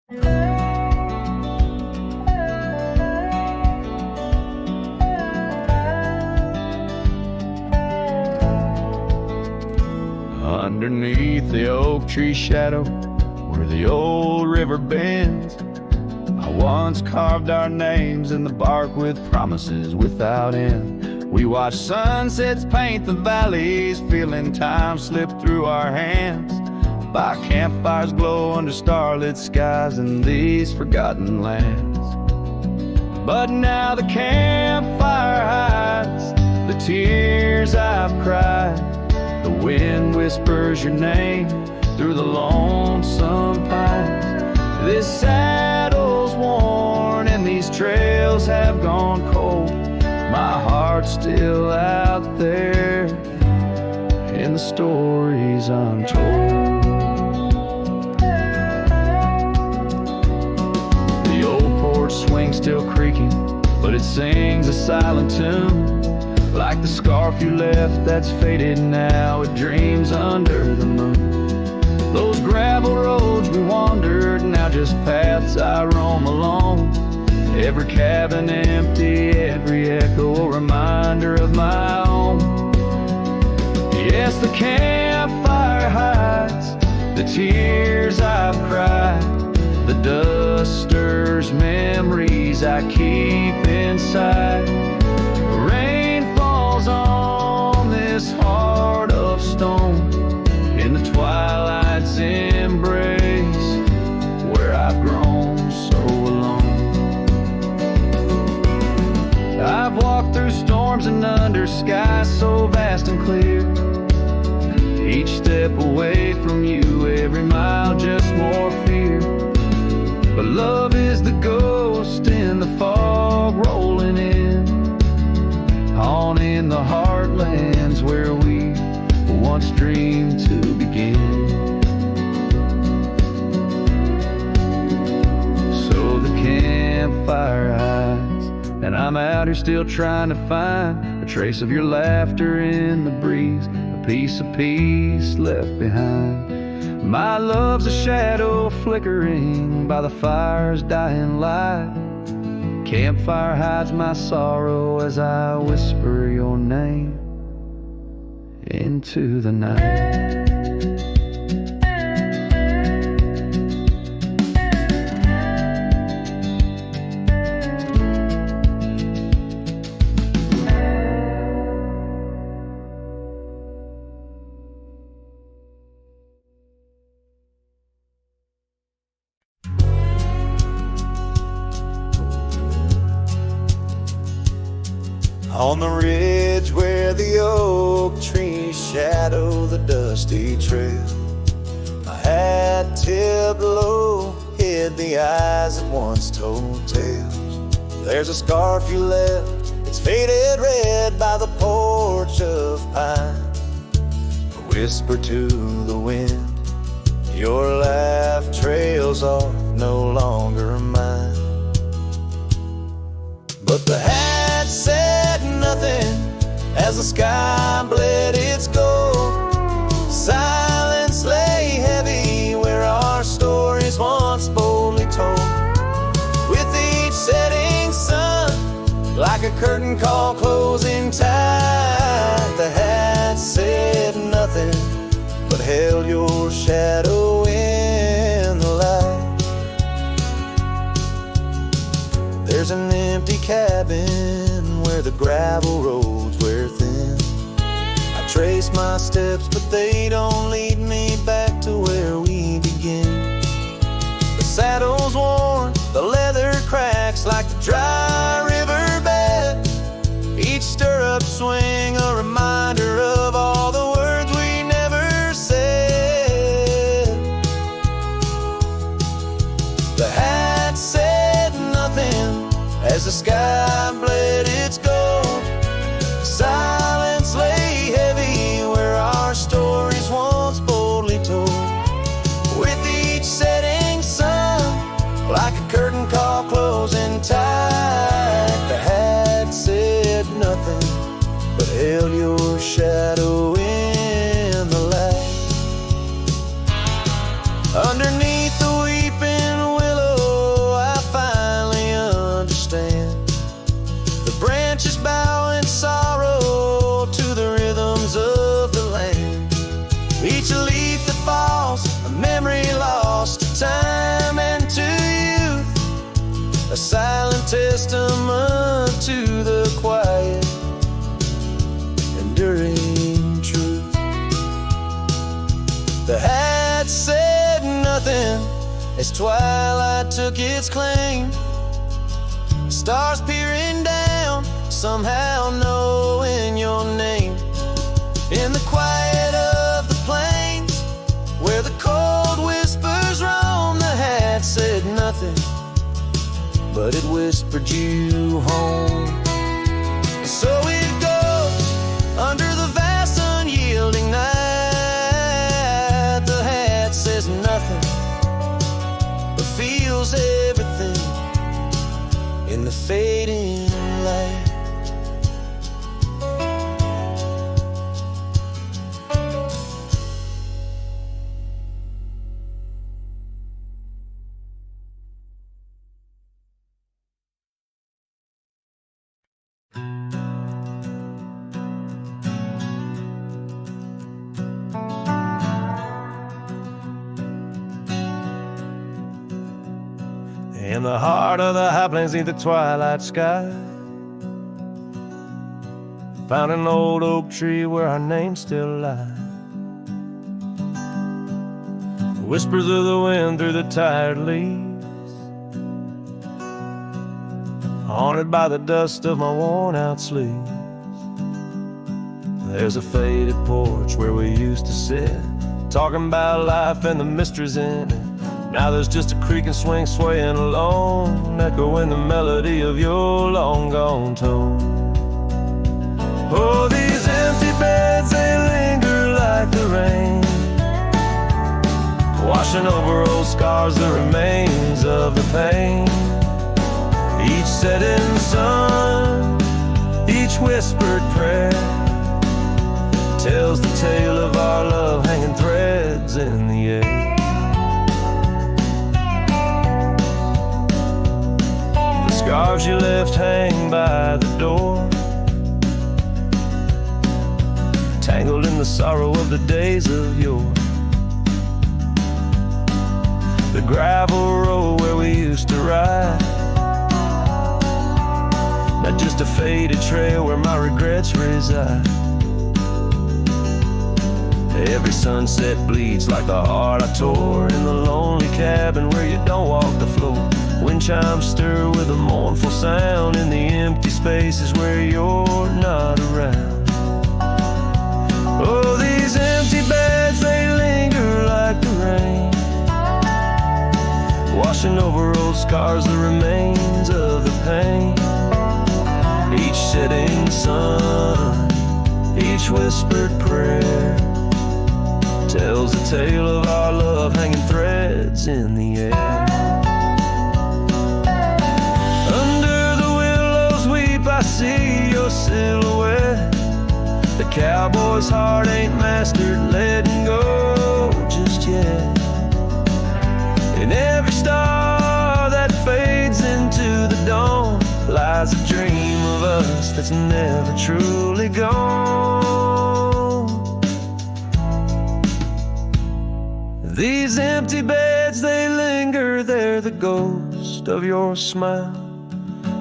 Underneath the oak tree shadow, where the old river bends, I once carved our names in the bark with promises without end. We watched sunsets paint the valleys, feeling time slip through our hands. By campfires glow under starlit skies in these forgotten lands. But now the campfire hides the tears I've cried. The wind whispers your name through the lonesome pines. This saddle's worn and these trails have gone cold. My heart's still out there in the stories untold. The old porch swing's still creaking, but it sings a silent tune. Like the scarf you left that's faded now, it dreams under the moon. Those gravel roads we wandered, now just paths I roam alone. Every cabin empty, every echo a reminder of my own. Yes, the campfire hides the tears I've cried. The dust stirs memories I keep inside. Rain falls on this heart of stone in the twilight's embrace, where I've grown so alone. I've walked through storms and under skies so vast and clear. Each step away from you, every mile just more fear. But love is the ghost in the fog rolling in, haunting the heartlands where we once dreamed to begin. So the campfire hides, and I'm out here still trying to find a trace of your laughter in the breeze, a piece of peace left behind. My love's a shadow flickering by the fire's dying light. Campfire hides my sorrow as I whisper your name into the night. On the ridge where the oak trees shadow the dusty trail, my hat tipped low hid the eyes that once told tales. There's a scarf you left, it's faded red by the porch of pine. A whisper to the wind, your laugh trails off, no longer mine. But the hat said nothing as the sky bled its gold. Silence lay heavy where our stories once boldly told. With each setting sun, like a curtain call closing tight, the hat said nothing but held your shadow in the light. There's an empty cabin where the gravel roads wear thin. I trace my steps, but they don't lead me back to where we begin. The saddle's worn, the leather cracks like the dry riverbed. Each stirrup swing a reminder of all the words we never said. The hat said nothing as the sky bled its gold. Silence lay heavy where our stories once boldly told. With each setting sun, like a curtain call closing tight, the hat said nothing but held your shadow in the light. Underneath the weeping willow twilight took its claim, stars peering down, somehow knowing your name. In the quiet of the plains, where the cold whispers roam, the hat said nothing, but it whispered you home. So it goes under the vast unyielding night. The hat says nothing, but feels everything in the fading light. In the heart of the high plains, neath the twilight sky, found an old oak tree where our names still lie. The whispers of the wind through the tired leaves, haunted by the dust of my worn out sleeves. There's a faded porch where we used to sit, talking about life and the mysteries in it. Now there's just a creaking swing swaying alone, echoing the melody of your long gone tone. Oh, these empty beds, they linger like the rain, washing over old scars, the remains of the pain. Each setting sun, each whispered prayer, tells the tale of our love hanging threads in the air. Scarves you left hang by the door, tangled in the sorrow of the days of yore. The gravel road where we used to ride, not just a faded trail where my regrets reside. Every sunset bleeds like the heart I tore in the lonely cabin where you don't walk the floor. Wind chimes stir with a mournful sound in the empty spaces where you're not around. Oh, these empty beds, they linger like the rain, washing over old scars, the remains of the pain. Each setting sun, each whispered prayer, tells the tale of our love hanging threads in the air. I see your silhouette. The cowboy's heart ain't mastered letting go just yet. In every star that fades into the dawn lies a dream of us that's never truly gone. These empty beds, they linger, they're the ghost of your smile,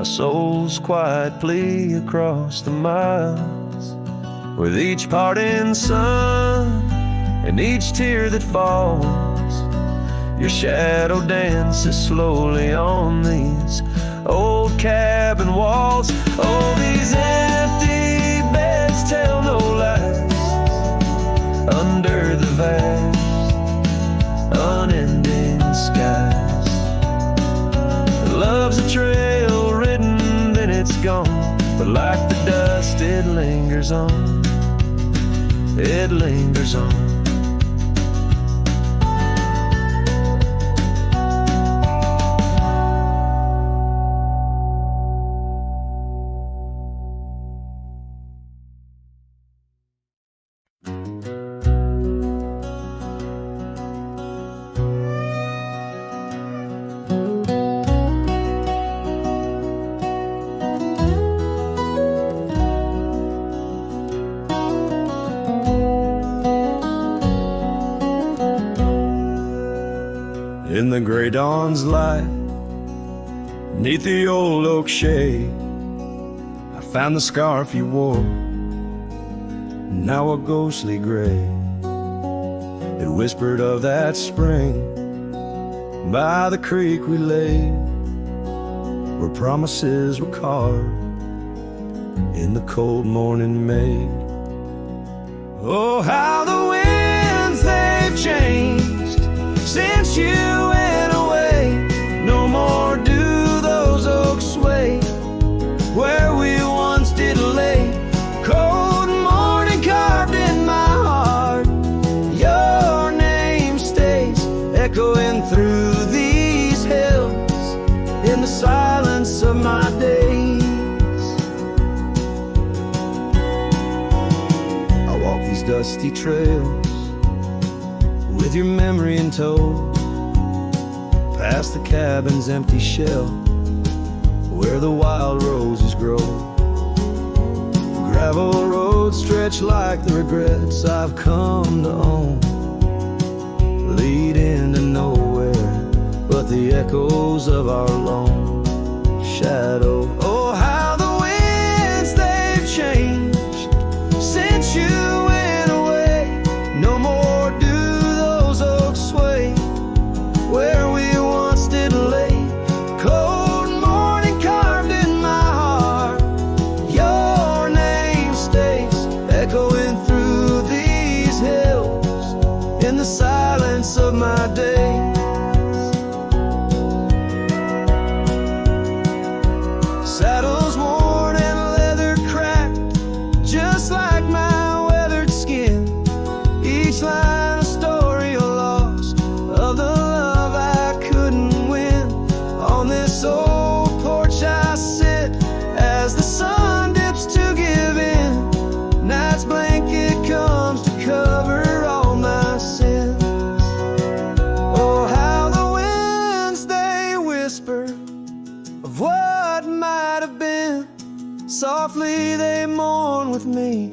a soul's quiet plea across the miles. With each parting sun and each tear that falls, your shadow dances slowly on these old cabin walls. Oh, these empty beds tell no lies under the vast, unending skies. Love's a trail written, then it's gone, but like the dust it lingers on, it lingers on. In the gray dawn's light, neath the old oak shade, I found the scarf you wore, now a ghostly gray. It whispered of that spring By the creek we lay, where promises were carved in the cold morning made. Oh, how the winds they've changed since you went away. No more do those oaks sway where we once did lay. Cold morning carved in my heart, your name stays echoing through these hills in the silence of my days. I walk these dusty trails with your memory in tow, past the cabin's empty shell where the wild roses grow. Gravel roads stretch like the regrets I've come to own, lead into nowhere but the echoes of our lone shadow. Oh, how the winds they've changed since you went away. No more do those oaks sway where we once did lay. Cold morning carved in my heart, your name stays echoing through these hills in the silence of my days. Saddles worn and leather cracked, just like my weathered skin. Each line a story of loss, of the love I couldn't win. On this old porch I sit as the sun dips to give in. Night's blanket comes to cover all my sins. Oh, how the winds they whisper of what might have been. Softly they mourn with me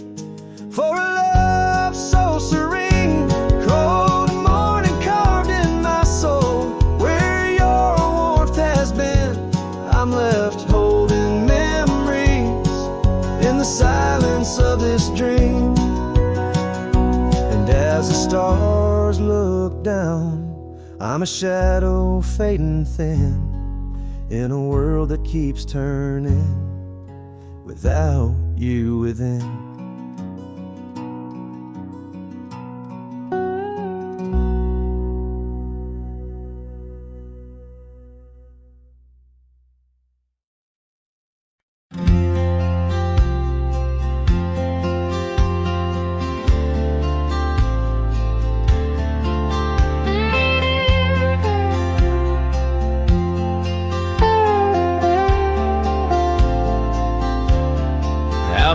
for a love so serene. Cold morning carved in my soul where your warmth has been. I'm left holding memories in the silence of this dream. And as the stars look down, I'm a shadow fading thin in a world that keeps turning without you within.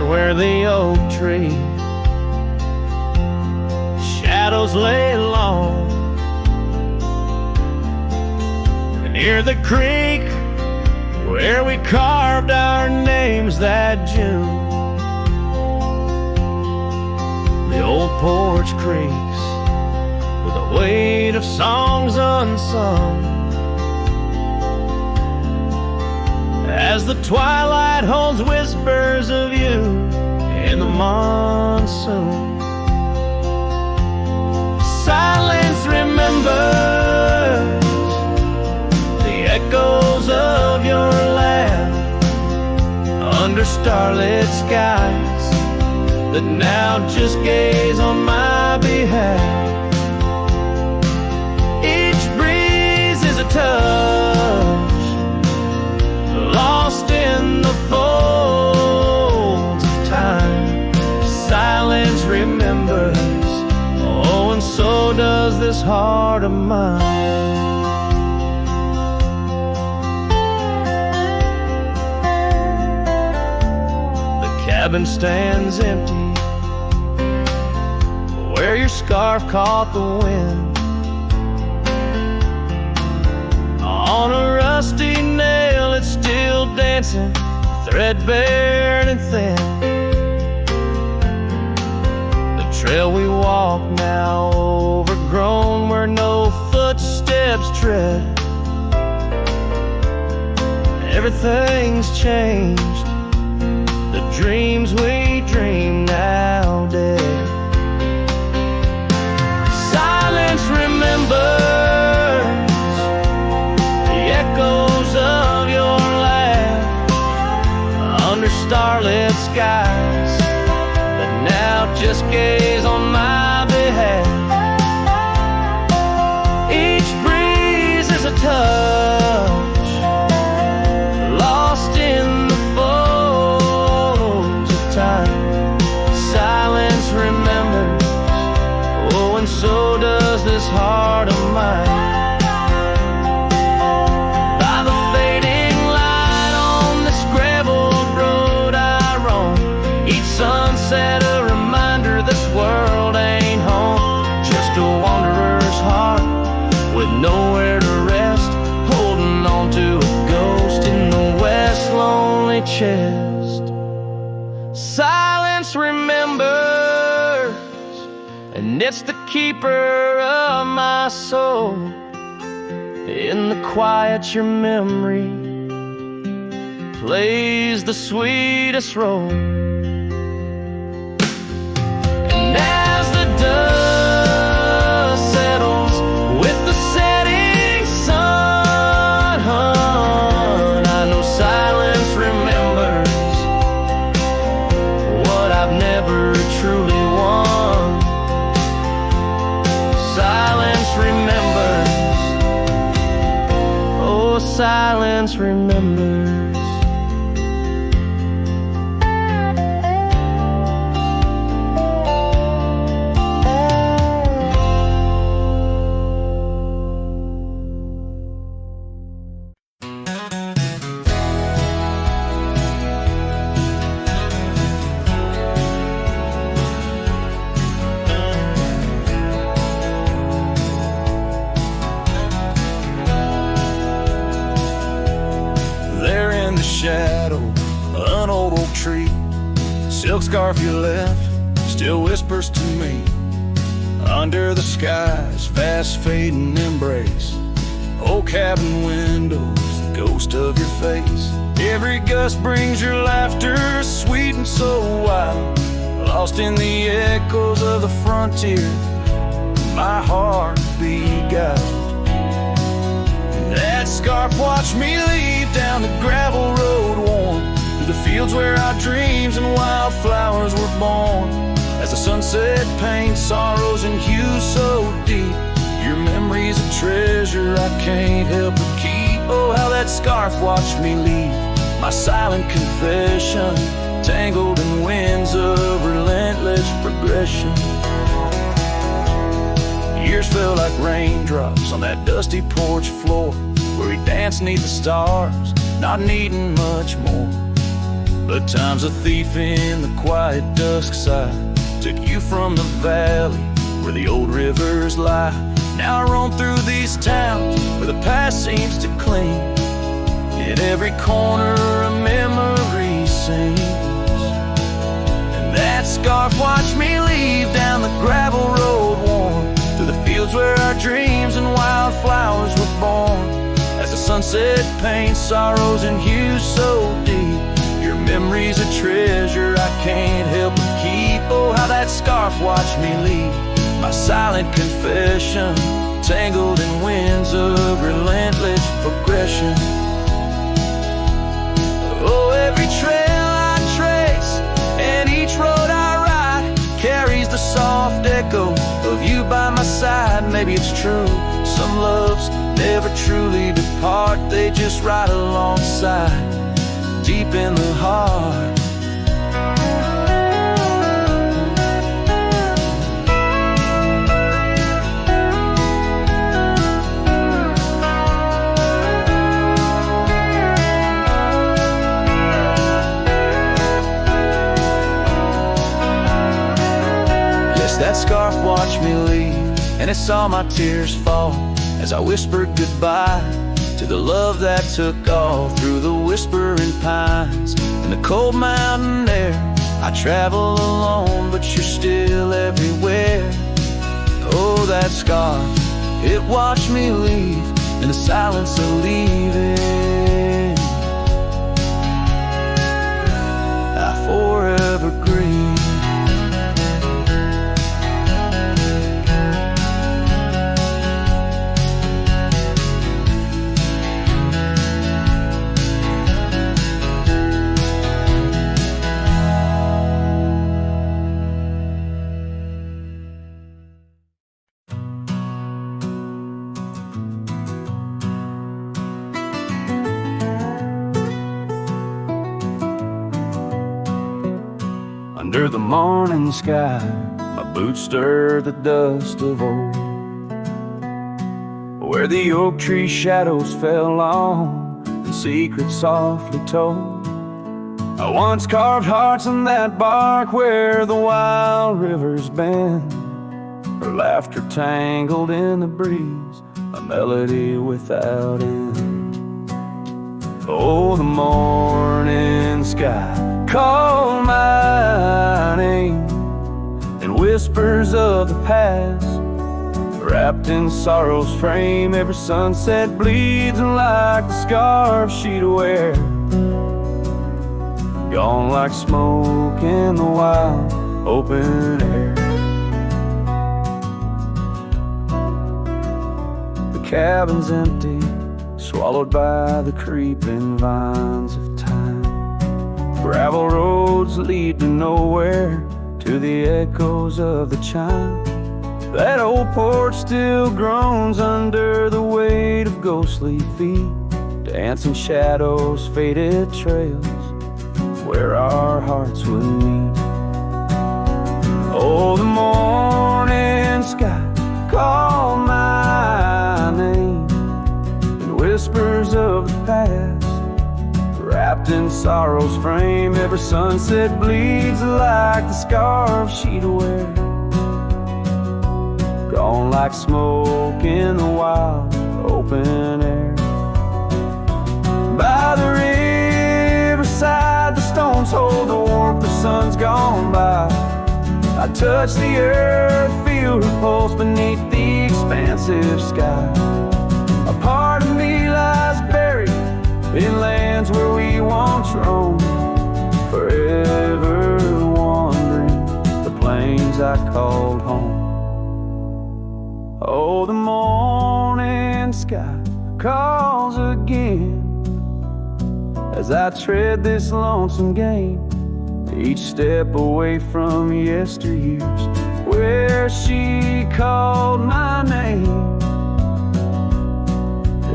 Where the oak tree shadows lay long, and near the creek where we carved our names that June, the old porch creaks with the weight of songs unsung, as the twilight holds whispers of you in the monsoon. Silence remembers the echoes of your laugh under starlit skies that now just gaze on my behalf. Each breeze is a touch lost in the folds of time. Silence remembers, oh, and so does this heart of mine. The cabin stands empty where your scarf caught the wind. On a rusty nail it's still dancing, threadbare and thin. The trail we walk now overgrown where no footsteps tread. Everything's changed, the dreams we dream now dead. Silence remembers red skies that now just gaze on my behalf. Each breeze is a touch, lost in the folds of time. Silence remembers, oh, and so does this heart of mine. Sunset, a reminder this world ain't home. Just a wanderer's heart with nowhere to rest, holding on to a ghost in the west lonely chest. Silence remembers, and it's the keeper of my soul. In the quiet your memory plays the sweetest role. Dust settles with the setting sun. I know silence remembers what I've never truly won. Silence remembers, oh, silence remembers. Silk scarf you left still whispers to me. Under the sky's fast fading embrace, old cabin windows, the ghost of your face. Every gust brings your laughter, sweet and so wild, lost in the echoes of the frontier. My heart beguiled. That scarf watched me leave down the gravel road worn, the fields where our dreams and wildflowers were born. As the sunset paints sorrows and hues so deep, your memory's a treasure I can't help but keep. Oh, how that scarf watched me leave, my silent confession, tangled in winds of relentless progression. Years felt like raindrops on that dusty porch floor, where we danced 'neath the stars, not needing much more. But time's a thief in the quiet dusk side, took you from the valley where the old rivers lie. Now I roam through these towns where the past seems to cling. In every corner a memory sings. And that scarf watched me leave down the gravel road worn, through the fields where our dreams and wildflowers were born. As the sunset paints sorrows and hues so deep, your memory's a treasure I can't help but keep. Oh, how that scarf watched me leave, my silent confession, tangled in winds of relentless progression. Oh, every trail I trace and each road I ride carries the soft echo of you by my side. Maybe it's true, some loves never truly depart, they just ride alongside, deep in the heart. Yes, that scarf watched me leave, and it saw my tears fall as I whispered goodbye to the love that took all through the whispering pines. In the cold mountain air, I travel alone, but you're still everywhere. Oh, that scarf, it watched me leave in the silence of leaving. I forever grieve. Under the morning sky, my boots stir the dust of old, where the oak tree shadows fell long and secrets softly told. I once carved hearts in that bark where the wild rivers bend, her laughter tangled in the breeze, a melody without end. Oh, the morning sky called my name in whispers of the past, wrapped in sorrow's frame. Every sunset bleeds like the scarf she'd wear, gone like smoke in the wild open air. The cabin's empty, swallowed by the creeping vines of time. Gravel roads lead to nowhere, to the echoes of the chime. That old porch still groans under the weight of ghostly feet, dancing shadows, faded trails where our hearts would meet. Oh, the morning sky called my name in whispers of the past, wrapped in sorrow's frame. Every sunset bleeds like the scarf she'd wear, gone like smoke in the wild open air. By the riverside, the stones hold the warmth, the sun's gone by. I touch the earth, feel her pulse beneath the expansive sky. A part of me lies buried in lands where we once roamed, forever wandering the plains I called home. Oh, the morning sky calls again as I tread this lonesome game, each step away from yesteryears where she called my name.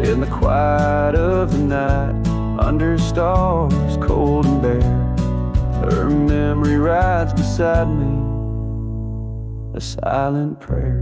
In the quiet of the night, under stars cold and bare, her memory rides beside me, a silent prayer.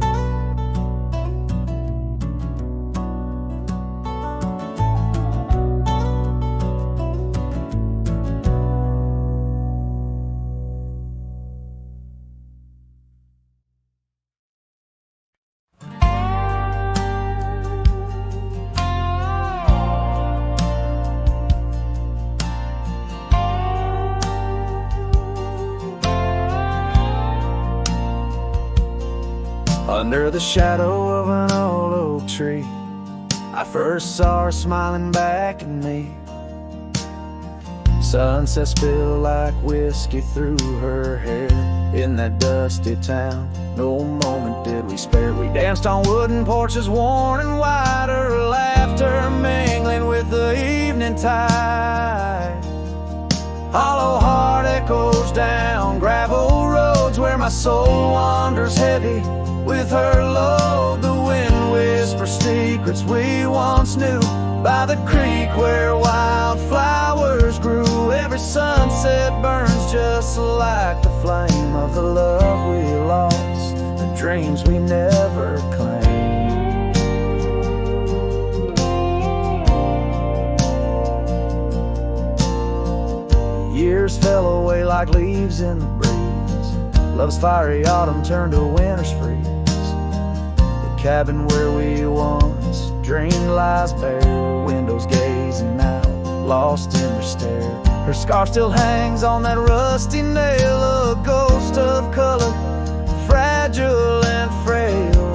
Under the shadow of an old oak tree, I first saw her smiling back at me. Sunset spilled like whiskey through her hair. In that dusty town, no moment did we spare. We danced on wooden porches worn and wide, her laughter mingling with the evening tide. Hollow heart echoes down gravel roads where my soul wanders heavy with her load. The wind whispers secrets we once knew by the creek where wildflowers grew. Every sunset burns just like the flame of the love we lost, the dreams we never claimed. Years fell away like leaves in the breeze. Love's fiery autumn turned to winter's freeze. The cabin where we once dreamed lies bare, windows gazing out, lost in their stare. Her scarf still hangs on that rusty nail, a ghost of color, fragile and frail.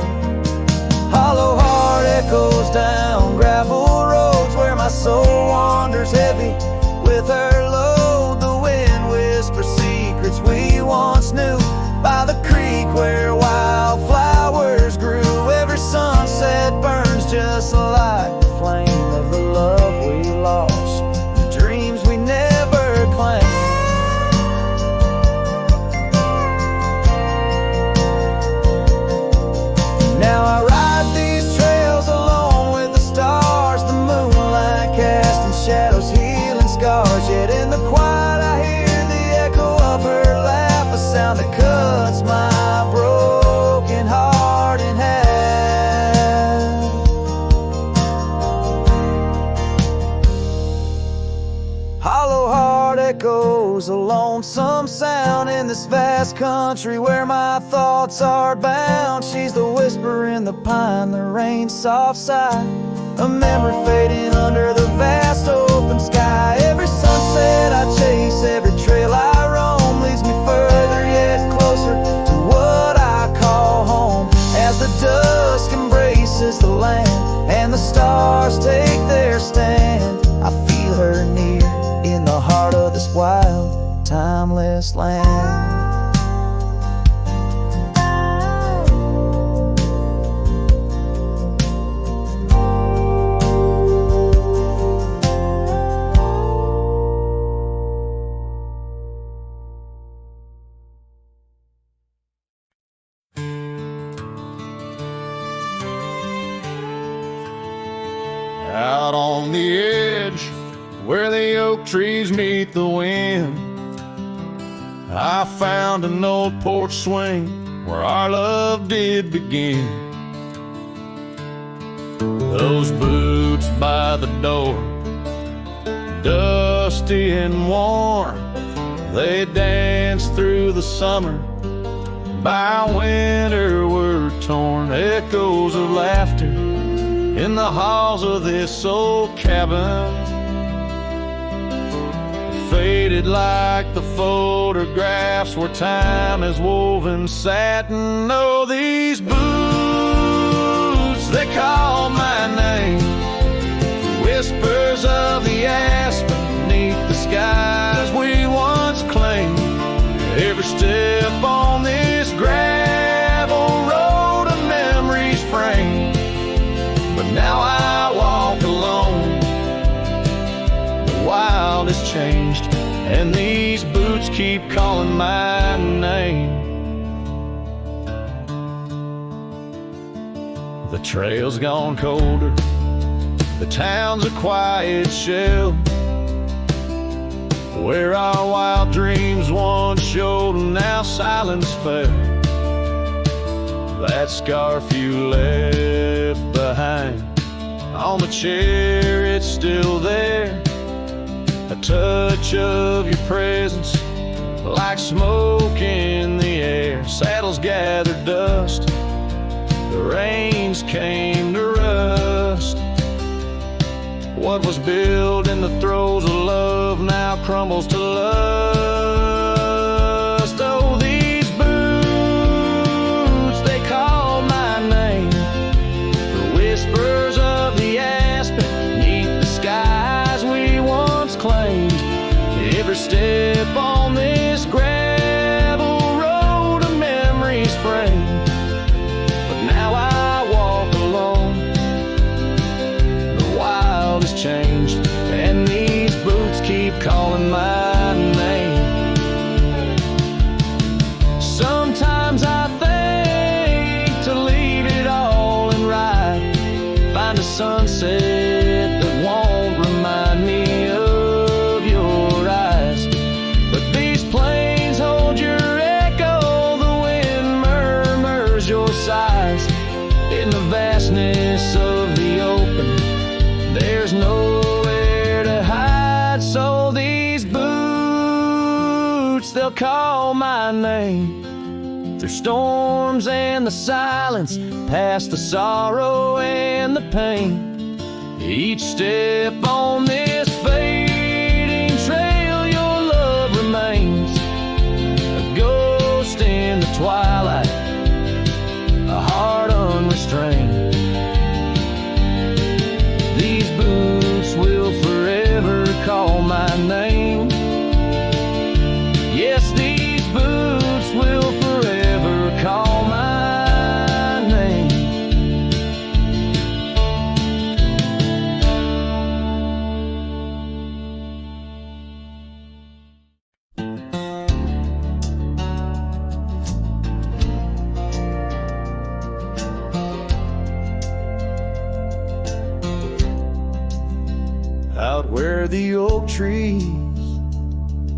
Hollow heart echoes down gravel roads where my soul wanders heavy with her load. The wind whispers secrets we once knew by the creek where wildflowers grew. Every sunset burns just like the flame of the love we lost, the dreams we never claimed. Now I ride these trails alone with the stars, the moonlight casting shadows, healing scars. Yet in the quiet I hear the echo of her laugh, a echoes, a lonesome sound in this vast country where my thoughts are bound. She's the whisper in the pine, the rain's soft sigh, a memory fading under the vast open sky. Every sunset I chase, every trail I roam leads me further yet closer to what I call home. As the dusk embraces the land and the stars take their stand, I feel her near in the heart of this wild, timeless land. Out on the edge, where the oak trees meet the wind, I found an old porch swing where our love did begin. Those boots by the door, dusty and warm, they danced through the summer, by winter were torn. Echoes of laughter in the halls of this old cabin, faded like the photographs where time has woven satin. Oh, these boots, they call my name, whispers of the aspen beneath the skies we once claimed. Every step on this gravel road of memories framed, but now I walk alone. The wild has changed, and these boots keep calling my name. The trail's gone colder, the town's a quiet shell, where our wild dreams once showed and now silence fell. That scarf you left behind on the chair, it's still there, a touch of your presence like smoke in the air. Saddles gathered dust, the reins came to rust. What was built in the throes of love now crumbles to lust. Oh, these boots, they call my name, the whispers of the aspen beneath the skies we once claimed. Every step on this gravel road of memories framed, but now I walk alone. The wild has changed, and these boots keep calling my name. Sometimes I think to leave it all and ride, find a sunset that won't remind me of your eyes. But these plains hold your echo, the wind murmurs your sighs. In the vastness of the open, there's nowhere to hide. So these boots, they'll call my name, through storms and the silence, past the sorrow and the pain. Each step on this fading trail, your love remains, a ghost in the twilight, a heart unrestrained. These boots will forever call my name. Yes, these boots will forever call my name. Out where the oak trees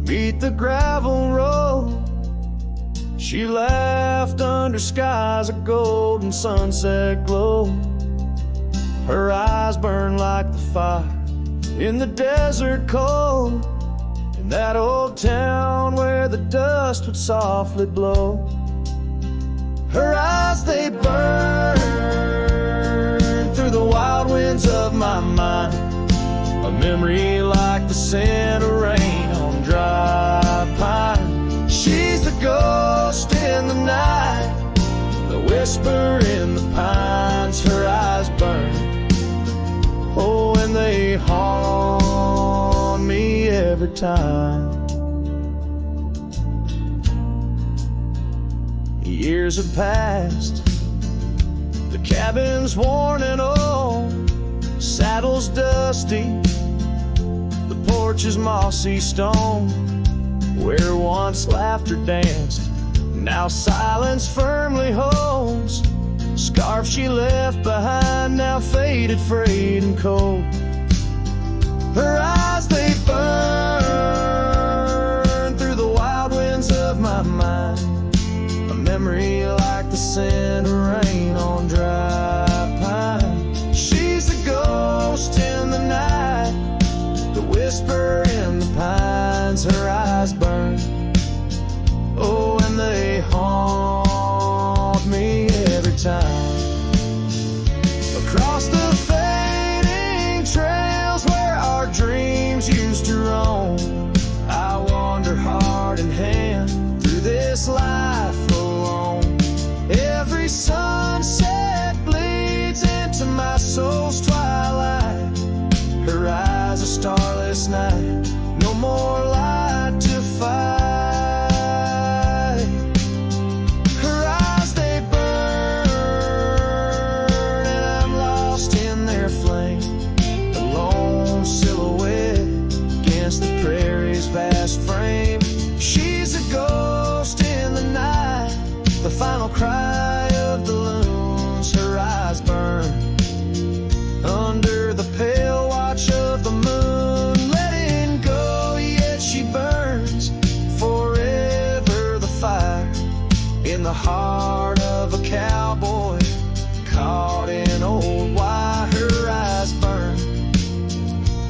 meet the gravel road, she laughed under skies of golden sunset glow. Her eyes burned like the fire in the desert cold, in that old town where the dust would softly blow. Her eyes, they burn through the wild winds of my mind, a memory like the scent of rain on dry pine. She's the ghost in the night, the whisper in the pines. Her eyes burn, oh, and they haunt me every time. Years have passed, the cabin's worn and old, saddle's dusty, the porch is mossy stone. Where once laughter danced, now silence firmly holds. Scarf she left behind, now faded, frayed and cold. Her eyes, they burn through the wild winds of my mind, a memory like the scent of rain on dry pine. She's the ghost in the night, the whisper in the pines. Her eyes burn, oh, and they haunt me every time. Across the fading trails where our dreams used to roam, I wander heart in hand through this life alone. Every sunset bleeds into my soul's twilight. Her eyes, a starless night, no more light to fight. Her eyes, they burn, and I'm lost in their flame, a lone silhouette against the prairie's vast frame. She's a ghost in the night, the final cry of the loons. Her eyes burn under the pale watch of the moon, letting go, yet she burns forever. The fire in the heart of a cowboy caught in old wire. Her eyes burn,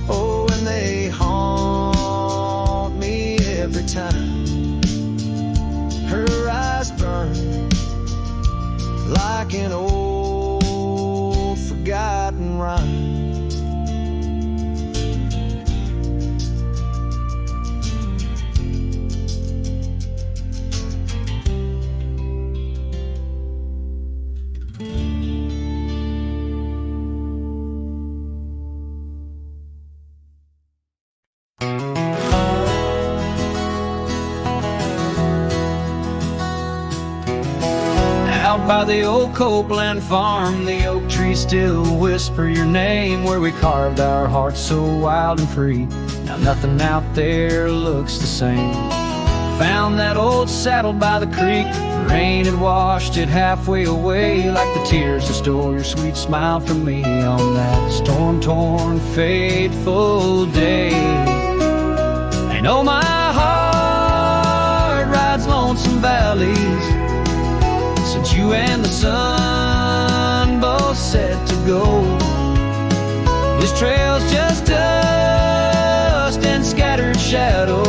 oh, and they haunt me every time. Her eyes burn like an old forgotten rhyme. Out by the old Copeland farm, the oak trees still whisper your name, where we carved our hearts so wild and free. Now nothing out there looks the same. Found that old saddle by the creek, rain had washed it halfway away, like the tears that stole your sweet smile from me on that storm-torn, fateful day. And oh, my heart rides lonesome valleys since you and the sun both set to go. This trail's just dust and scattered shadows,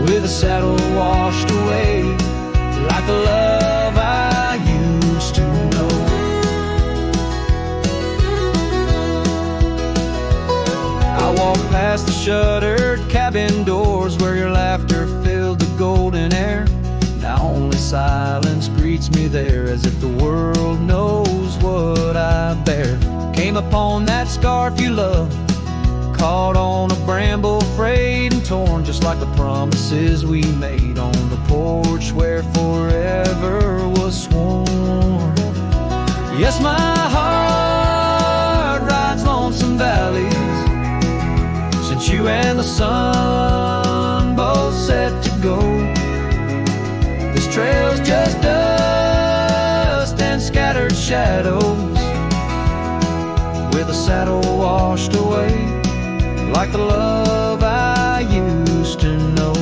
with a saddle washed away, like the love I used to know. I walked past the shuttered cabin doors, where your laughter filled the golden air. Now only silence greets me there, as if the world knows what I bear. Came upon that scarf you loved, caught on a bramble, frayed and torn, just like the promises we made on the porch where forever was sworn. Yes, my heart rides lonesome valleys since you and the sun both set to go. This trail's just dust and scattered shadows, with a saddle washed away, like the love I used to know.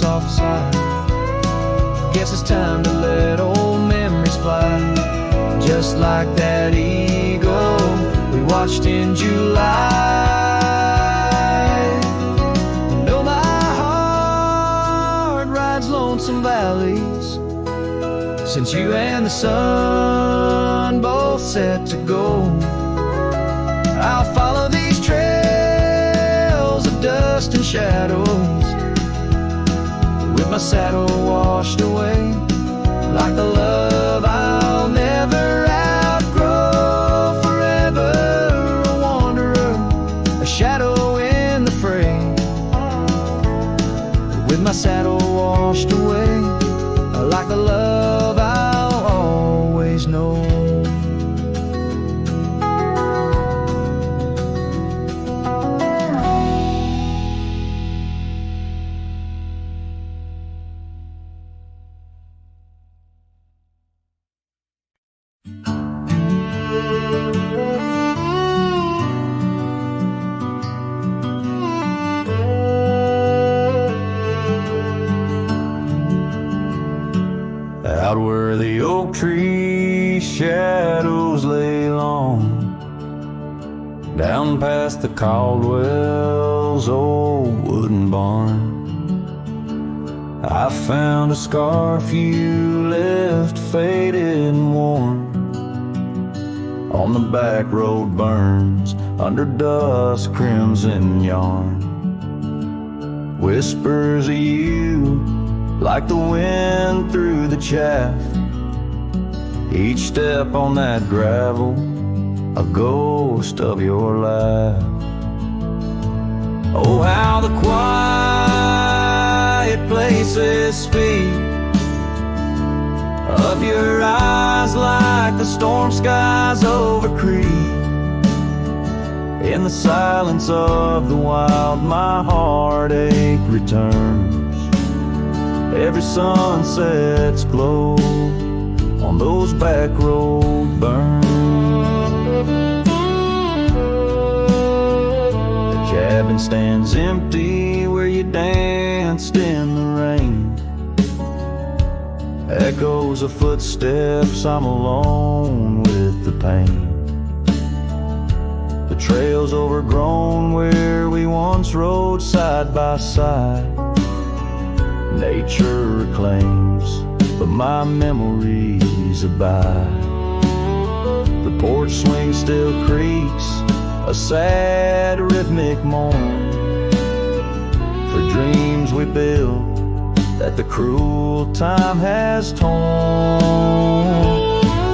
soft side. Guess it's time to let old memories fly. Just like that eagle we watched in July. Know my heart rides lonesome valleys since you and the sun both set to go. I'll follow these trails of dust and shadows, with my saddle washed away, like the love I'll never outgrow. Forever a wanderer, a shadow in the fray, with my saddle washed away, like the love I'll always know. Out where the oak tree shadows lay long, down past the Caldwell's old wooden barn, I found a scarf you left faded and worn. On the back road burns under dust crimson yarn. Whispers of you like the wind through the chaff. Each step on that gravel, a ghost of your laugh. Oh, how the quiet places speak of your eyes, like the storm skies over Crete. In the silence of the wild, my heartache returns. Every sunset's glow on those back road burns. The cabin stands empty where you danced in the rain. Echoes of footsteps, I'm alone with the pain. The trail's overgrown where we once rode side by side. Nature reclaims, but my memories abide. The porch swing still creaks, a sad rhythmic mourn, for dreams we built that the cruel time has torn.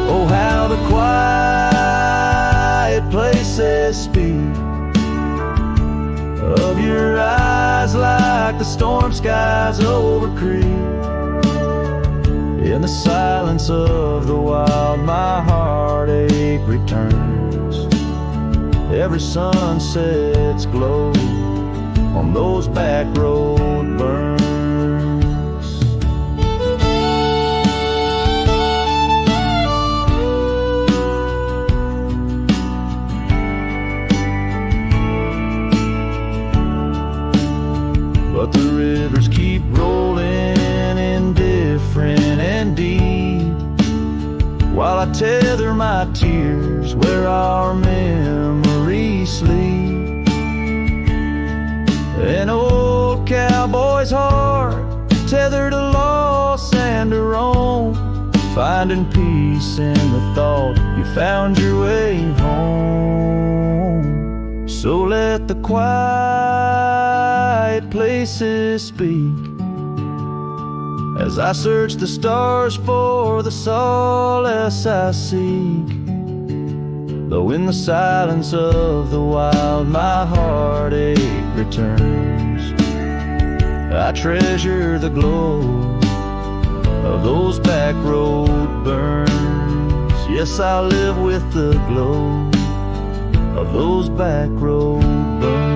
Oh, how the quiet places speak of your eyes, like the storm skies over Crete. In the silence of the wild, my heartache returns. Every sunset's glow on those back road burns. But the rivers keep rolling, indifferent and deep, while I tether my tears where our memories sleep. An old cowboy's heart tethered to loss and to roam, finding peace in the thought you found your way home. So let the quiet places speak as I search the stars for the solace I seek. Though in the silence of the wild, my heartache returns, I treasure the glow of those back road burns. Yes, I live with the glow of those back road burns.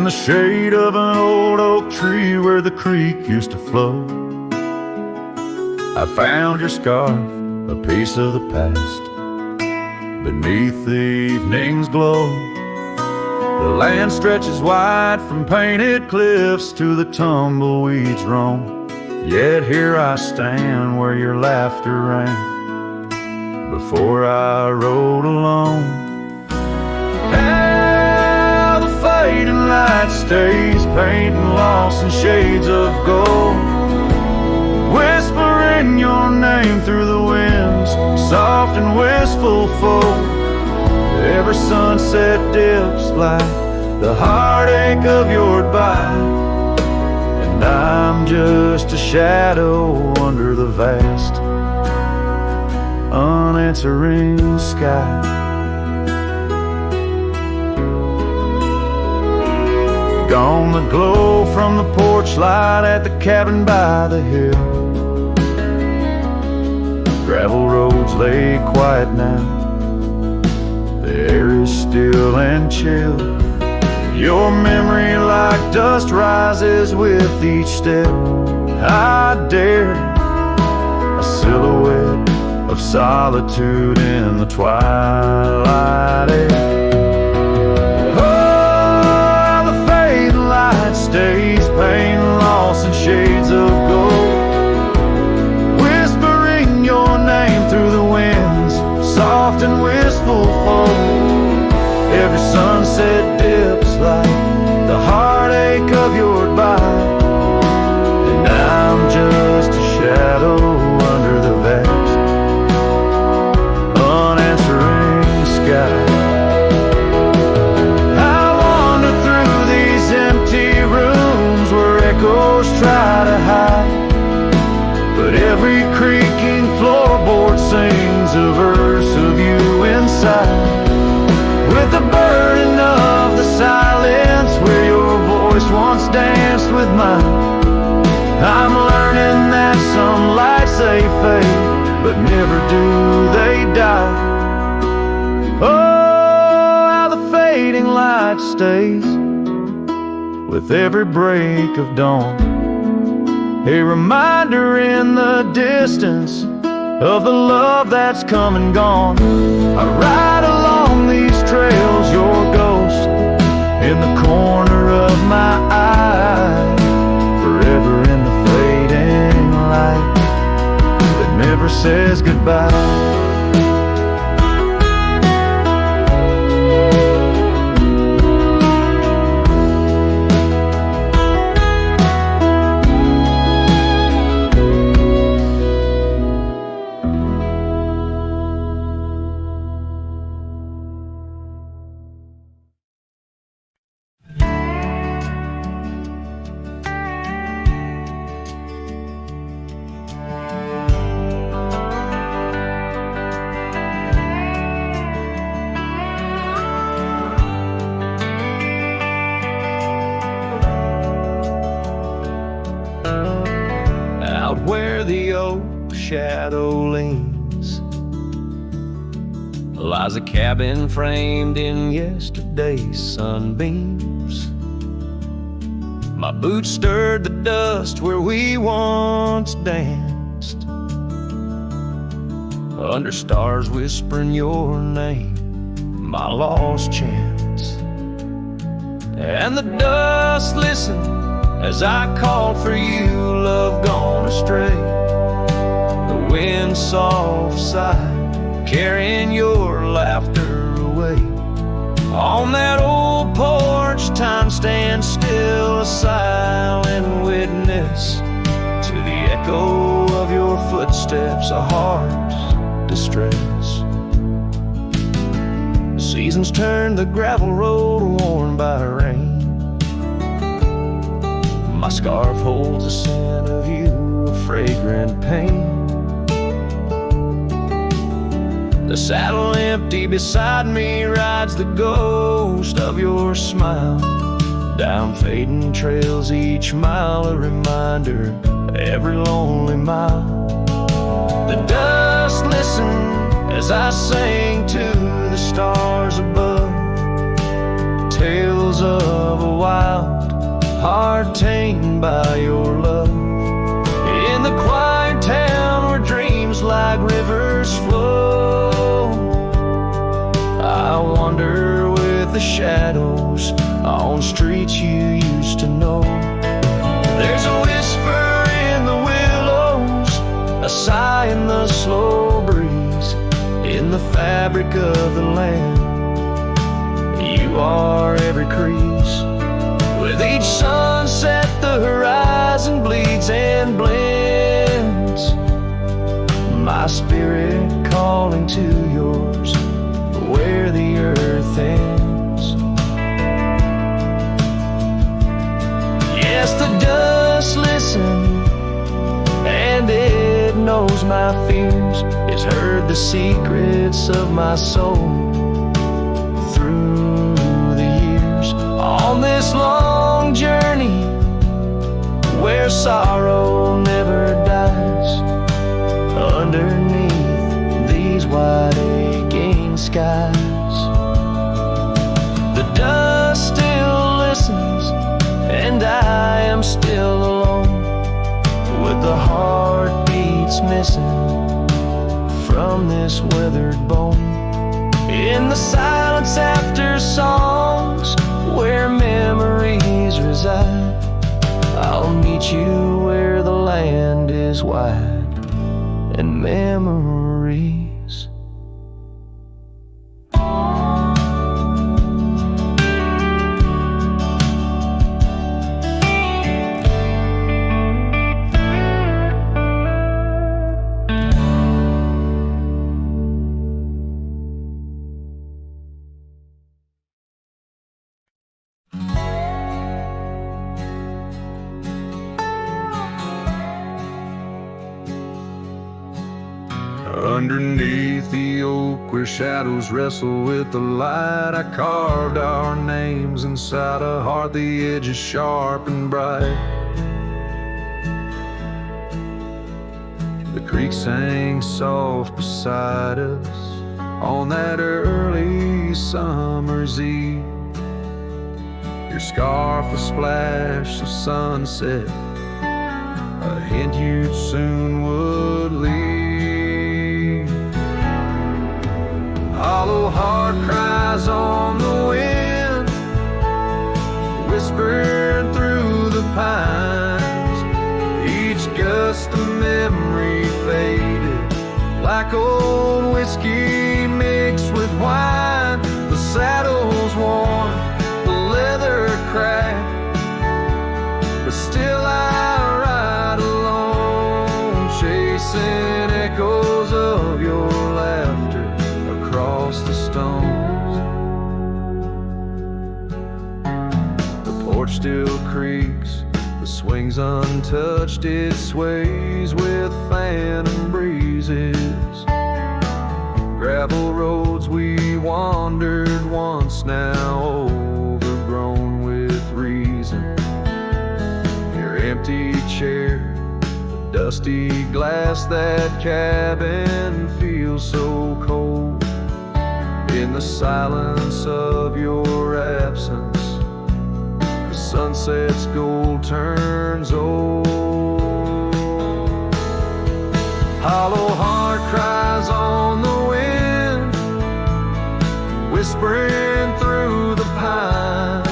the shade of an old oak tree where the creek used to flow, I found your scarf, a piece of the past, beneath the evening's glow. The land stretches wide from painted cliffs to the tumbleweeds roam, yet here I stand where your laughter rang before I rode alone. How the fading light stays, painting lost in shades of gold, whispering your name through the winds, soft and wistful fold. Every sunset dips like the heartache of your goodbye, and I'm just a shadow under the vast, unanswering sky. Gone the glow from the porch light at the cabin by the hill. Gravel roads lay quiet now, the air is still and chill. Your memory like dust rises with each step I dare, a silhouette of solitude in the twilight air. Stays, pain lost in shades of gold, whispering your name through the winds, soft and wistful fold. Every sunset dips like the heartache of your goodbye, and I'm just a shadow under the vast, unanswering sky. Echoes try to hide, but every creaking floorboard sings a verse of you inside. With the burden of the silence where your voice once danced with mine, I'm learning that some lights they fade, but never do they die. Oh, how the fading light stays with every break of dawn, a reminder in the distance of the love that's come and gone. I ride along these trails, your ghost in the corner of my eye, forever in the fading light that never says goodbye. Where the oak shadow leans lies a cabin framed in yesterday's sunbeams. My boots stirred the dust where we once danced, under stars whispering your name, my lost chance. And the dust listened as I called for you, love gone astray. The wind's soft sigh, carrying your laughter away. On that old porch, time stands still, a silent witness to the echo of your footsteps, a heart's distress. The seasons turn the gravel road worn by rain. My scarf holds the scent of you, a fragrant pain. The saddle empty beside me rides the ghost of your smile. Down fading trails each mile, a reminder every lonely mile. The dust listened as I sang to the stars above, tales of a wild heart tamed by your love. In the quiet town where dreams like rivers flow, I wander with the shadows on streets you used to know. There's a whisper in the willows, a sigh in the slow breeze, in the fabric of the land. You are every crease. With each sunset the horizon bleeds and blends, my spirit calling to yours where the earth ends. Yes, the dust listens and it knows my fears. It's heard the secrets of my soul through the years. On this long journey where sorrow never dies, underneath these wide aching skies, the dust still listens and I am still alone, with the heartbeats missing from this weathered bone. In the silence after songs where memories reside, I'll meet you where the land is wide and memories. Underneath the oak where shadows wrestle with the light, I carved our names inside a heart, the edges sharp and bright. The creek sang soft beside us on that early summer's eve. Your scarf a splash of sunset, a hint you soon would leave. Hollow heart cries on the wind, whispered through the pines. Each gust of memory faded like old whiskey mixed with wine. The saddle's worn, the leather cracked, but still I ride alone, chasing echoes of your laughter across the stones. The porch still creaks, the swing's untouched, it sways with phantom breezes. Gravel roads we wandered once, now overgrown with reason. Your empty chair, the dusty glass, that cabin feels so cold. In the silence of your absence, the sunset's gold turns old. Hollow heart cries on the wind, whispering through the pines.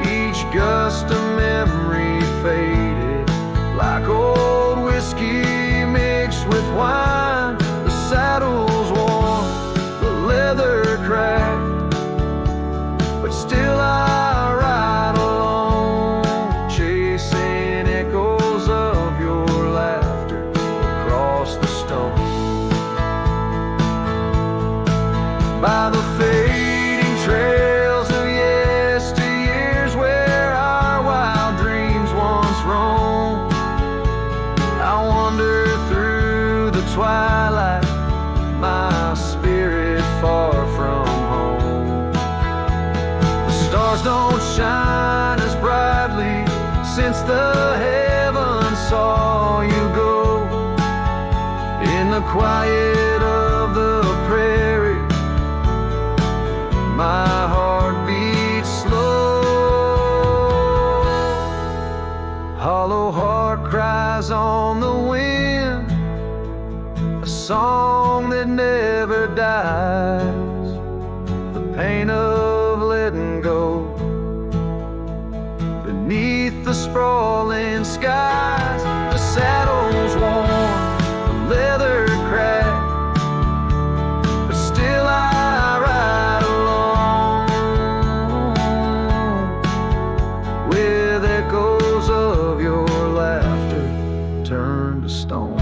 Each gust of memory faded like old whiskey mixed with wine. The saddle's worn, leather cracked, but still I ride alone, chasing echoes of your laughter across the stone. By the fading trails of yesteryears where our wild dreams once roamed, I wander through the twilight, my spirit far from home. The stars don't shine as brightly since the heavens saw you go. In the quiet of the prairie, my heart beats slow. song that never dies, the pain of letting go. Beneath the sprawling skies, the saddle's worn, the leather cracked, but still I ride along with echoes of your laughter turned to stone.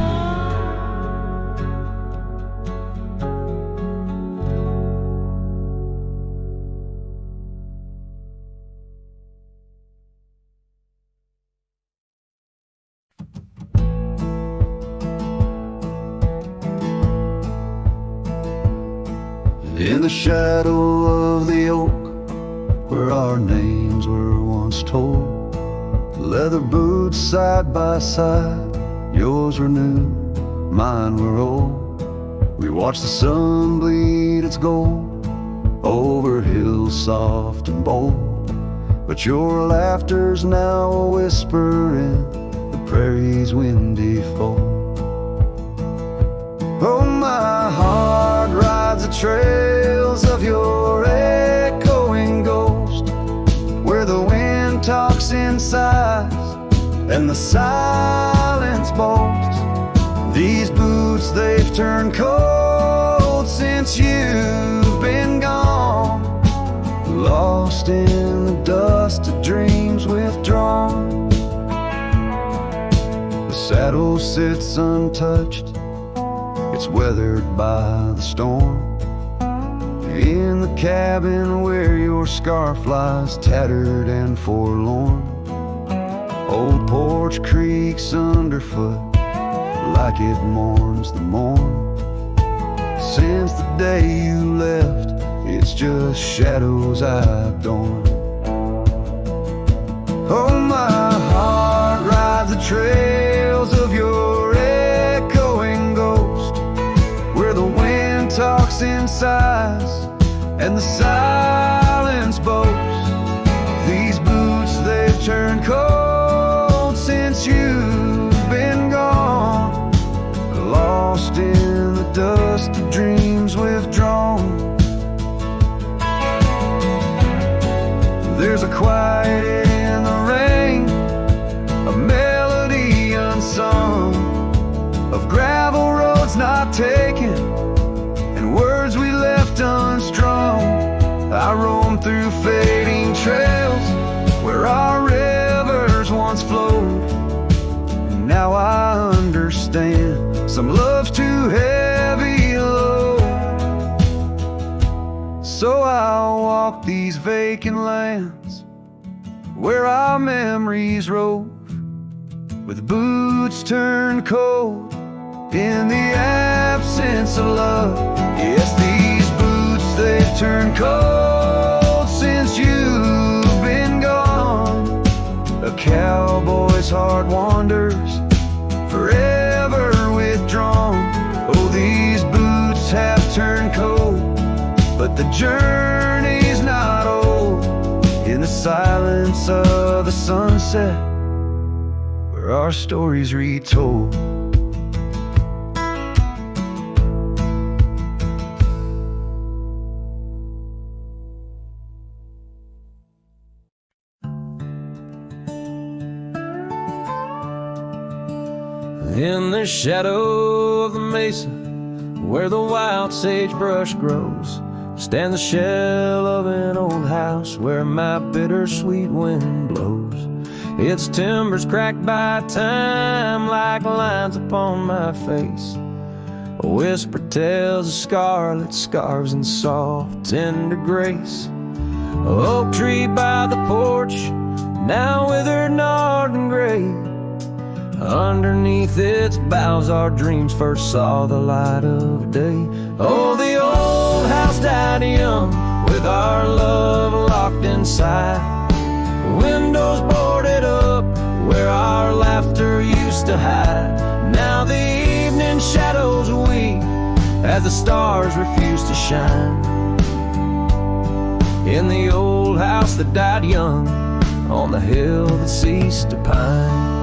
In the shadow of the oak, where our names were once told, leather boots side by side, yours were new, mine were old. We watched the sun bleed its gold over hills soft and bold, but your laughter's now a whisper in the prairie's windy fold. Oh, my heart rides the trails of your echoing ghost, where the wind talks in sighs and the silence boasts. These boots, they've turned cold since you've been gone, lost in the dust of dreams withdrawn. The saddle sits untouched, it's weathered by the storm. In the cabin where your scarf lies tattered and forlorn, old porch creaks underfoot like it mourns the morn. Since the day you left, it's just shadows I've dorn. Oh, my heart rides the trails of your echoing ghost, where the wind talks in sighs and the silence boasts. These boots, they've turned cold since you've been gone, lost in the dust of dreams withdrawn. There's a quiet in the rain, a melody unsung, of gravel roads not taken and words we left unstrung. I roam through fading trails where our rivers once flowed, and now I understand some love's too heavy a load. So I'll walk these vacant lands where our memories rove, with boots turned cold in the absence of love. Yes, these boots, they've turned cold since you've been gone. A cowboy's heart wanders, forever withdrawn. Oh, these boots have turned cold, but the journey's not old. In the silence of the sunset, where our stories retold. In the shadow of the mesa, where the wild sagebrush grows, stands the shell of an old house where my bittersweet wind blows. Its timbers cracked by time like lines upon my face. A whisper tells of scarlet scarves and soft tender grace. A oak tree by the porch, now withered, gnarled and gray. Underneath its boughs our dreams first saw the light of day. Oh, the old house died young, with our love locked inside. Windows boarded up, where our laughter used to hide. Now the evening shadows weep, as the stars refuse to shine. In the old house that died young, on the hill that ceased to pine.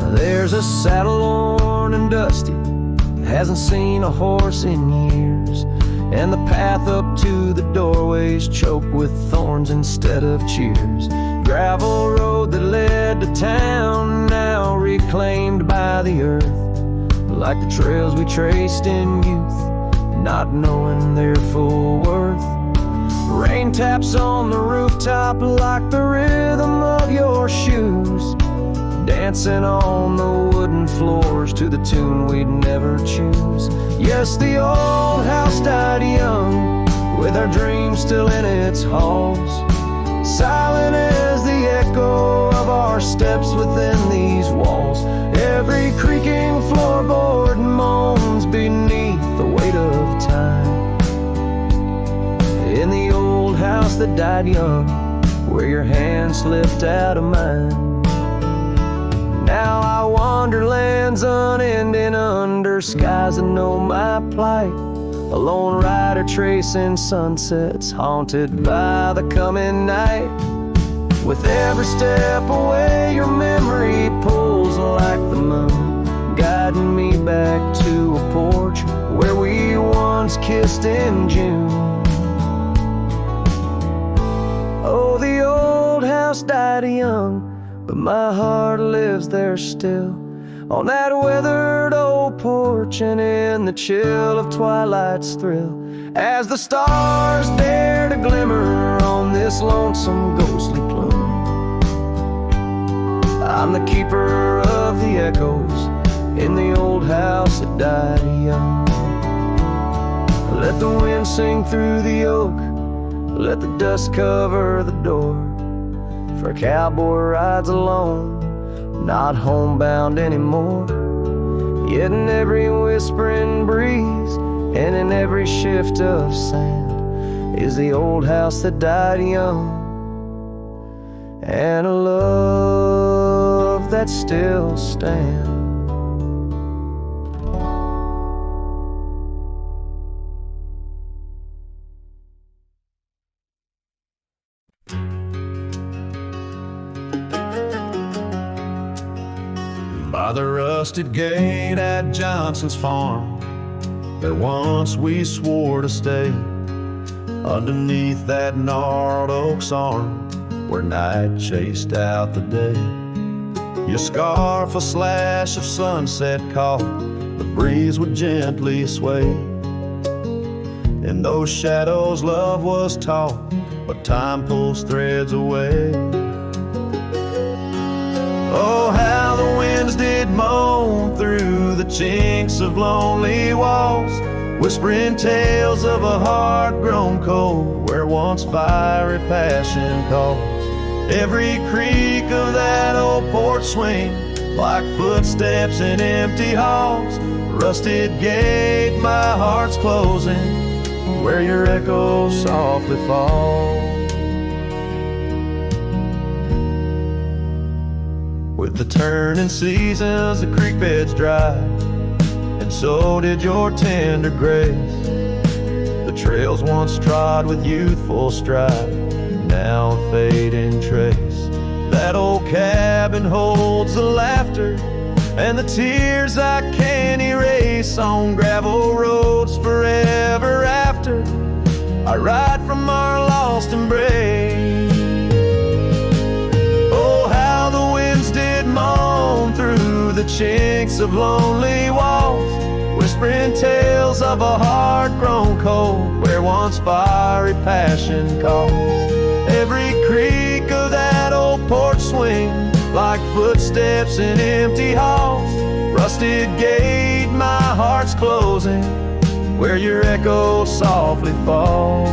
There's a saddle worn and dusty, hasn't seen a horse in years, and the path up to the doorway's choked with thorns instead of cheers. Gravel road that led to town, now reclaimed by the earth, like the trails we traced in youth, not knowing their full worth. Rain taps on the rooftop like the rhythm of your shoes, dancing on the wooden floors to the tune we'd never choose. Yes, the old house died young, with our dreams still in its halls, silent as the echo of our steps within these walls. Every creaking floorboard moans beneath the weight of time. In the old house that died young, where your hand slipped out of mine. Now I wander lands unending under skies that know my plight, a lone rider tracing sunsets haunted by the coming night. With every step away your memory pulls like the moon, guiding me back to a porch where we once kissed in June. Oh, the old house died young, but my heart lives there still, on that weathered old porch and in the chill of twilight's thrill, as the stars dare to glimmer on this lonesome ghostly plume. I'm the keeper of the echoes in the old house that died young. Let the wind sing through the oak, let the dust cover the door, for a cowboy rides alone, not homebound anymore. Yet in every whispering breeze and in every shift of sand is the old house that died young, and a love that still stands. By the rusted gate at Johnson's farm, there once we swore to stay, underneath that gnarled oak's arm, where night chased out the day. Your scarf a slash of sunset caught, the breeze would gently sway. In those shadows love was taught, but time pulls threads away. Oh, how the winds did moan through the chinks of lonely walls, whispering tales of a heart grown cold, where once fiery passion calls. Every creak of that old porch swing, like footsteps in empty halls. Rusted gate, my heart's closing, where your echo softly falls. With the turning seasons, the creek beds dry, and so did your tender grace. The trails once trod with youthful stride, now a fading trace. That old cabin holds the laughter and the tears I can't erase, on gravel roads forever after I ride from our lost embrace. Oh, how the winds did moan through the chinks of lonely walls, whispering tales of a heart grown cold, where once fiery passion calls. Every creak of that old porch swing, like footsteps in empty halls. Rusted gate, my heart's closing, where your echo softly falls.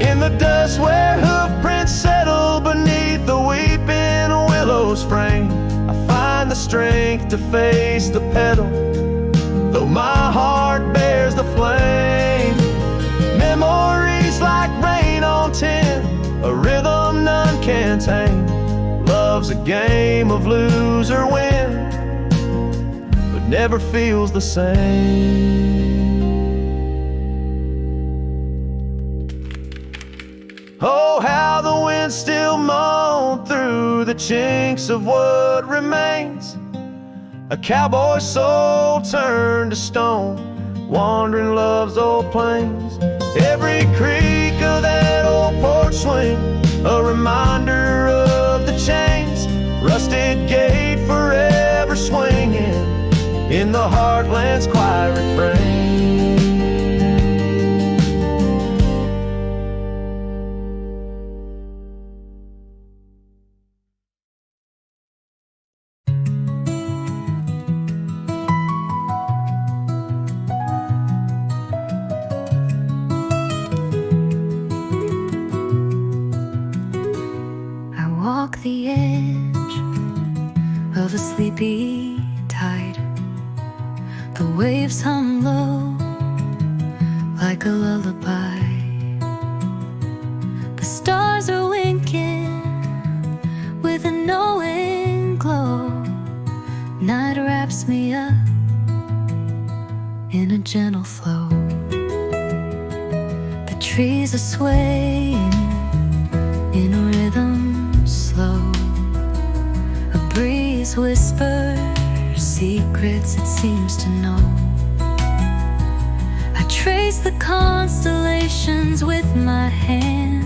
In the dust where hoof prints settle beneath the weeping willow's frame, I find the strength to face the pedal, though my heart bears the flame. Memories like rain on tin, a rhythm none can tame. Love's a game of lose or win, but never feels the same. Oh, how the wind still moan through the chinks of what remains A cowboy soul turned to stone, wandering love's old plains. Every creak of that old porch swing, a reminder of the chains. Rusted gate forever swinging in the heartland's quiet refrain. The edge of a sleepy tide, the waves hum low like a lullaby. The stars are winking with a knowing glow. Night wraps me up in a gentle flow. The trees are swaying in a rhythm slow. A breeze whispers secrets it seems to know. I trace the constellations with my hand,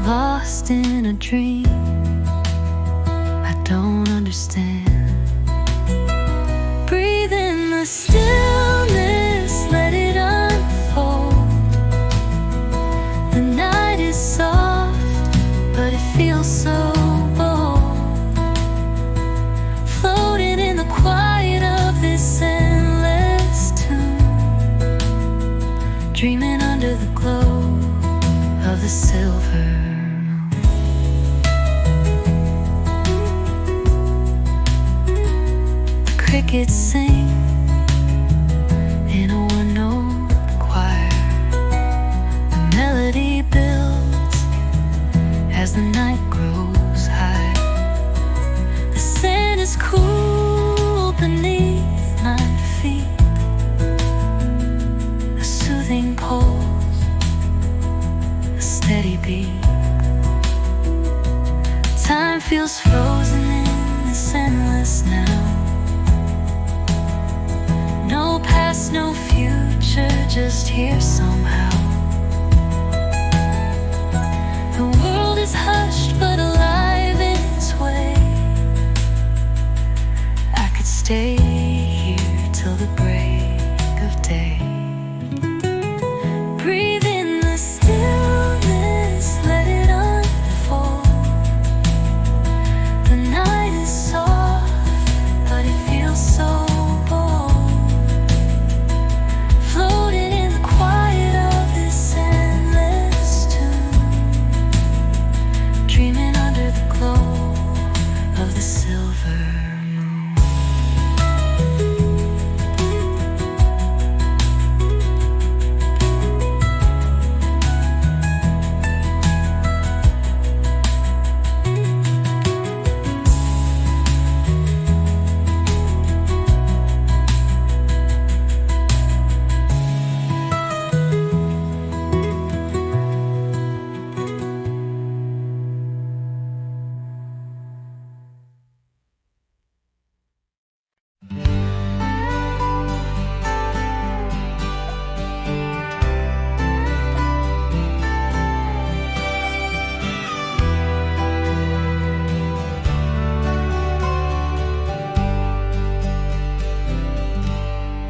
lost in a dream I don't understand. Breathe in the stillness, let it unfold. The night is soft, but it feels so bold, floating in the quiet of this endless tune, dreaming under the glow of the silver moon. The crickets sing in a one-note choir. The melody builds as the night grows high. The sand is cool beneath my feet. A soothing pulse, a steady beat. Time feels frozen in this endless now. No past, no future, just here somehow. The world is hushed but alive in its way. I could stay here till the break of day. Breathe in the stillness, let it unfold. The night is soft, but it feels so bold, floating in the quiet of this endless tune, dreaming under the glow of the silver moon.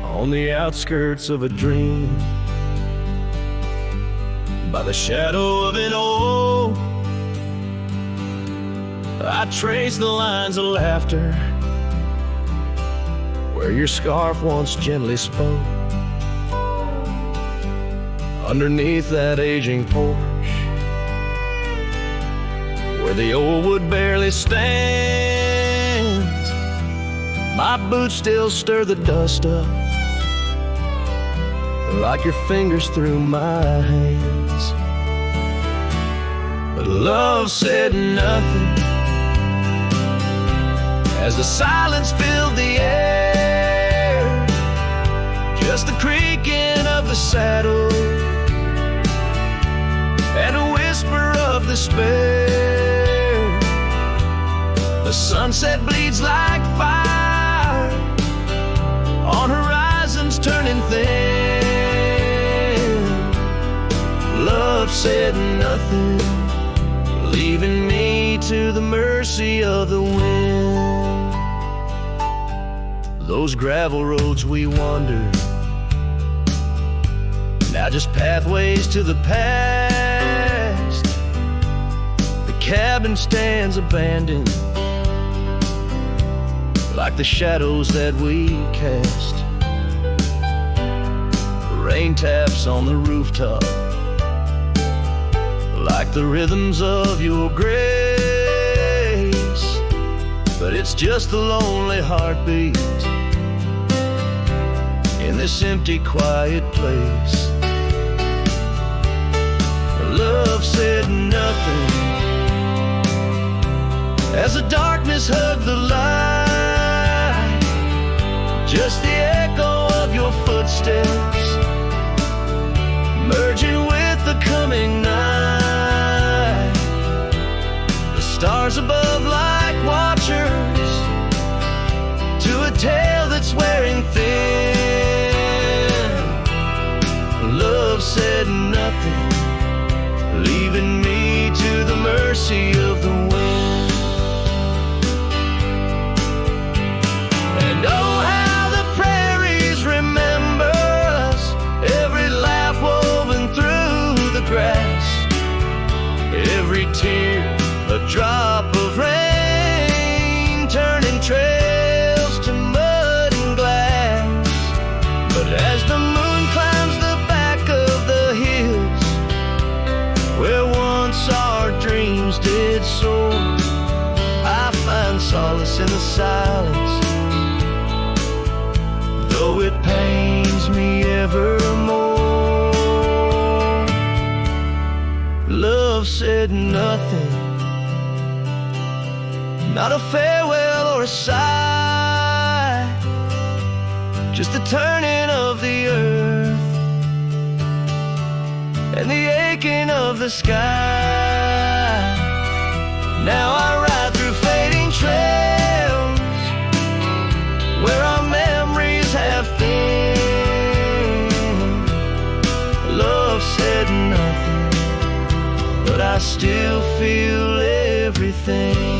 On the outskirts of a dream, by the shadow of an oak, I trace the lines of laughter where your scarf once gently spoke. Underneath that aging porch, where the old wood barely stands, my boots still stir the dust up like your fingers through my hands. But love said nothing as the silence filled the air, just the creaking of the saddle and a whisper of despair. The sunset bleeds like fire said nothing, leaving me to the mercy of the wind. Those gravel roads we wandered, now just pathways to the past. The cabin stands abandoned, like the shadows that we cast. Rain taps on the rooftop, like the rhythms of your grace. But it's just the lonely heartbeat in this empty, quiet place. Love said nothing as the darkness hugged the light. Just the echo of your footsteps merging with the coming night. The stars above like watchers to a tale that's wearing thin. Love said nothing, leaving me to the mercy of the wind. And oh, how the prairies remember us, every laugh woven through the grass, every tear a drop of rain, turning trails to mud and glass. But as the moon climbs the back of the hills, where once our dreams did soar, I find solace in the silence, though it pains me evermore. Love said nothing, not a farewell or a sigh, just the turning of the earth and the aching of the sky. Now I ride through fading trails where our memories have thinned. Love said nothing, but I still feel everything.